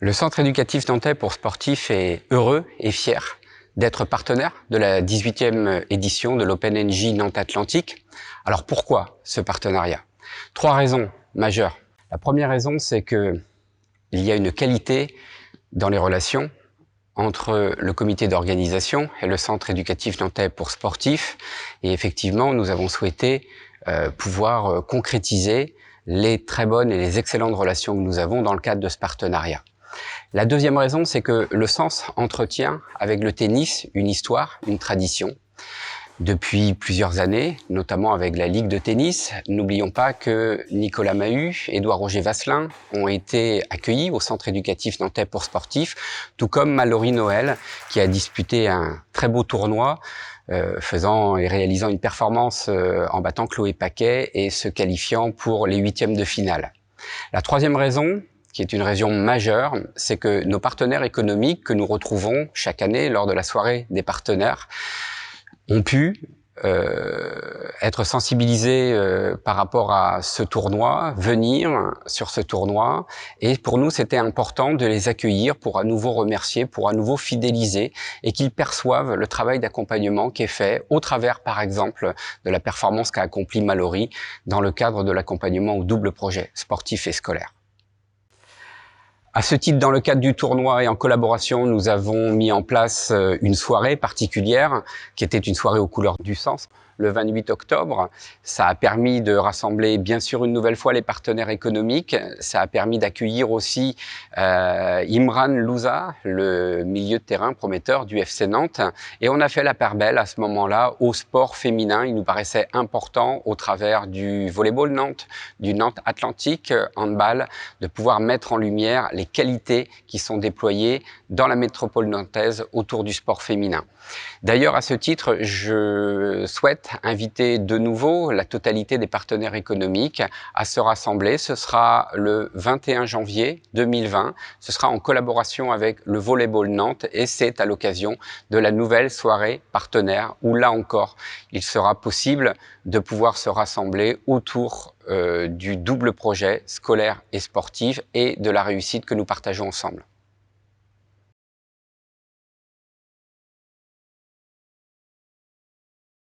Le Centre éducatif nantais pour sportifs est heureux et fier d'être partenaire de la 18e édition de l'OpenNJ Nantes Atlantique. Alors pourquoi ce partenariat? Trois raisons majeures. La première raison, c'est qu'il y a une qualité dans les relations entre le comité d'organisation et le Centre éducatif nantais pour sportifs. Et effectivement, nous avons souhaité pouvoir concrétiser les très bonnes et les excellentes relations que nous avons dans le cadre de ce partenariat. La deuxième raison, c'est que le Sens entretient avec le tennis une histoire, une tradition. Depuis plusieurs années, notamment avec la Ligue de tennis, n'oublions pas que Nicolas Mahut, Édouard Roger Vasselin ont été accueillis au Centre éducatif nantais pour sportifs, tout comme Mallory Noël, qui a disputé un très beau tournoi, faisant et réalisant une performance en battant Chloé Paquet et se qualifiant pour les huitièmes de finale. La troisième raison, qui est une raison majeure, c'est que nos partenaires économiques que nous retrouvons chaque année lors de la soirée des partenaires ont pu être sensibilisés par rapport à ce tournoi, venir sur ce tournoi. Et pour nous, c'était important de les accueillir pour à nouveau remercier, pour à nouveau fidéliser et qu'ils perçoivent le travail d'accompagnement qui est fait au travers, par exemple, de la performance qu'a accompli Mallory dans le cadre de l'accompagnement au double projet sportif et scolaire. À ce titre, dans le cadre du tournoi et en collaboration, nous avons mis en place une soirée particulière qui était une soirée aux couleurs du Sens. Le 28 octobre, ça a permis de rassembler bien sûr une nouvelle fois les partenaires économiques. Ça a permis d'accueillir aussi Imran Louza, le milieu de terrain prometteur du FC Nantes. Et on a fait la part belle à ce moment-là au sport féminin. Il nous paraissait important au travers du volleyball Nantes, du Nantes Atlantique handball, de pouvoir mettre en lumière les qualités qui sont déployées dans la métropole nantaise autour du sport féminin. D'ailleurs, à ce titre, je souhaite inviter de nouveau la totalité des partenaires économiques à se rassembler. Ce sera le 21 janvier 2020. Ce sera en collaboration avec le Volleyball Nantes et c'est à l'occasion de la nouvelle soirée partenaire où là encore, il sera possible de pouvoir se rassembler autour du double projet scolaire et sportif et de la réussite que nous partageons ensemble.